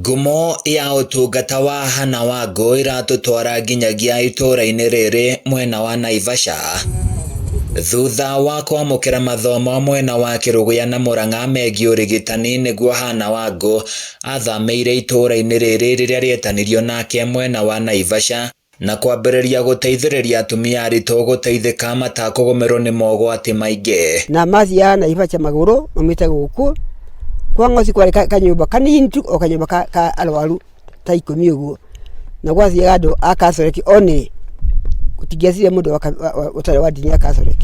Ngumo ya utungata wa Hannah Wangũ iratutwara nginyagia itura-ini riri mwena wa Naivasha. Thutha wa kwamũkĩra mathomo mwena wa Kĩrũgũya na Mũrang'a megiĩ ũrigitani nĩguo Hannah Wangũ athamĩire itura-ini riri rĩrĩa rĩetanirio nake mwena wa Naivasha na kwambĩrĩria gũteithĩrĩria atumia aritũ gũteithĩka matakũgũmĩrwo nĩ mogwati maingĩ. Na mathia Naivasha magũrũ mamĩte gũkũ kwa ngoci kwari kanyumba kanini tu o kanyumba ka arwaru ta 10 ũguo na gwathia andũ a Catholic oni gũtingĩacire mũndũ ũtarĩ wa ndini ya Catholic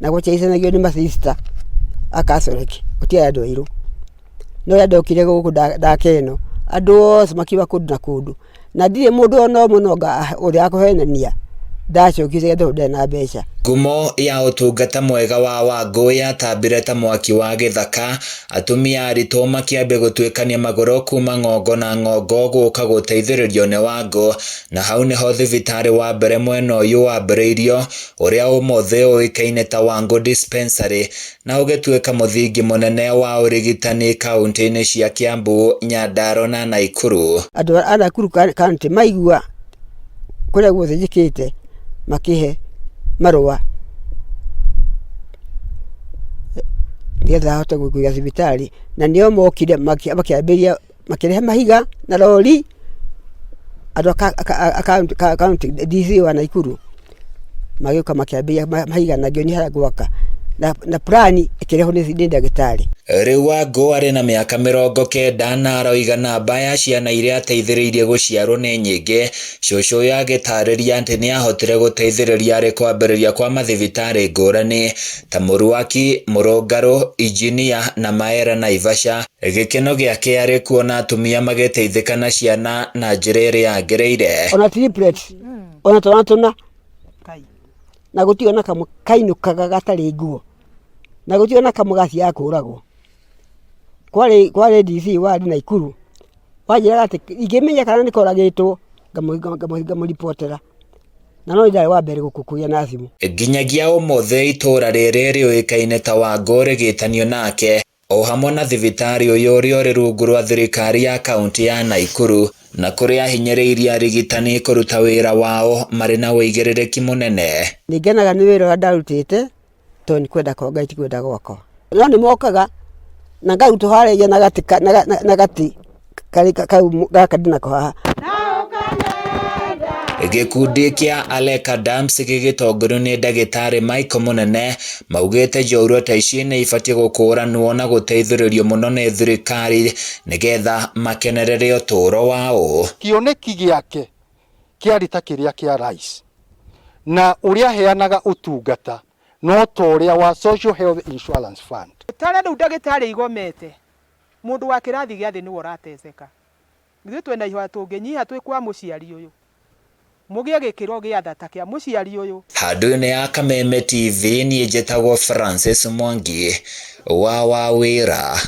na gũteithanagio nĩ ma-sister a Catholic gũtiarĩ andũ airũ no yandokire gũkũ ndakeno andũ othe makiuga kũndũ na kũndũ na ndirĩ mũndũ ona ũmwe nonga ũrĩa akũhenania ndacokire ndonde na mbeca. Ngumo ya utungata mwega wa Wangũ yatambire ta mwaki wa gĩthaka, atumia aritũ makĩambia gũtuĩkania magũrũ kuma ng'ongo na ng'ongo gũka gũteithĩrĩrio nĩ Wangũ, na hau nĩho thibitarĩ wa mbere mwena ũyũ wambĩrĩirio ũrĩa ũmũthĩ ũĩkaine ta Wangũ Dispensary na ũgĩtuĩka mũthingi mũnene wa ũrigitani kaunti-inĩ cia Kiambu, Nyandarua na Naikuru. Andũ a Naikuru kaunti maigua kũrĩa guothe njĩkĩte makihe marũa nĩgetha ahote gũkuia thibitarĩ na nĩo mokire makĩambĩria makĩrehe mahiga na rori andũ a kaunti DC wa Naikuru magĩũka makĩambĩria mahiga na ngĩoni harĩa gwaka na plani ĩkĩrehwo nĩ ndagĩtarĩ. Rĩu Wangũ arĩ na mĩaka 90 na aroiga namba ya ciana iria ateithĩrĩirie gũciarwo nĩ nyingĩ. Cũcũ ũyũ agĩtarĩria atĩ nĩahotire gũteithĩrĩria harĩ kwambĩrĩria kwa mathibitarĩ ngũrani ta Mũrwaki, Mũrũngarũ, Injinia na Maera Naivasha. Gĩkeno gĩake arĩ kuona atumia magĩteithĩka na ciana na njĩra ĩrĩa yagĩrĩire. Ona triplets ona twana na gũtiona kamwe kainũkaga gatarĩ nguo na gũtiona kamwe gacia kũragwo kwari DC wa Naikuru wanjĩraga atĩ ingĩmenya kana nĩ koragĩtwo ngamũripotera na no ndarĩ wa mbere gũkũkuia na thimũ. Nginyagia ũmũthĩ itũra rĩrĩ rĩũĩkaine ta Wangũ rĩgĩtanio nake o hamwe na thibitarĩ ũyũ ũrĩa ũrĩ rungu rwa thirikari ya kaunti ya Naikuru na kũrĩa ahinyĩrĩirie arigitani kũruta wĩra wao marĩ na wĩigĩrĩrĩki mũnene. Nĩngenaga nĩ wĩra ũrĩa ndarutĩte tondũ nĩ kwenda kwa Ngai ti kwenda gwakwa. No nĩ mokaga na ngarutwo harĩa na gati kau gaka ndinako haha. Gĩkundi kĩa Aleka Dams gĩgĩtongorio nĩ ndagĩtarĩ Michael Mũnene maugĩte njoorua ta ici nĩ ibatiĩ gũkũranwo na gũteithĩrĩrio mũno nĩ thirikari nĩgetha makenerere ũtũũro wao. Kĩoneki gĩake kĩarĩ ta kĩrĩa kĩa rais na ũrĩa heanaga ũtungata no ta ũrĩa wa Social Health Insurance Fund. Tare rĩu ndagĩtarĩ igomete mũndũ wa kĩrathi gĩa thĩ nĩwe ũrateceka. Ithuĩ twĩna ihooya tũngĩnyiha twĩ kwa mũciari ũyũ mũgĩe gĩkĩro gĩa tha ta kĩa mũciari ũyũ. Handũ-inĩ ya Kameme TV niĩ njĩtagwo Francis Mwangi wa Wawĩra.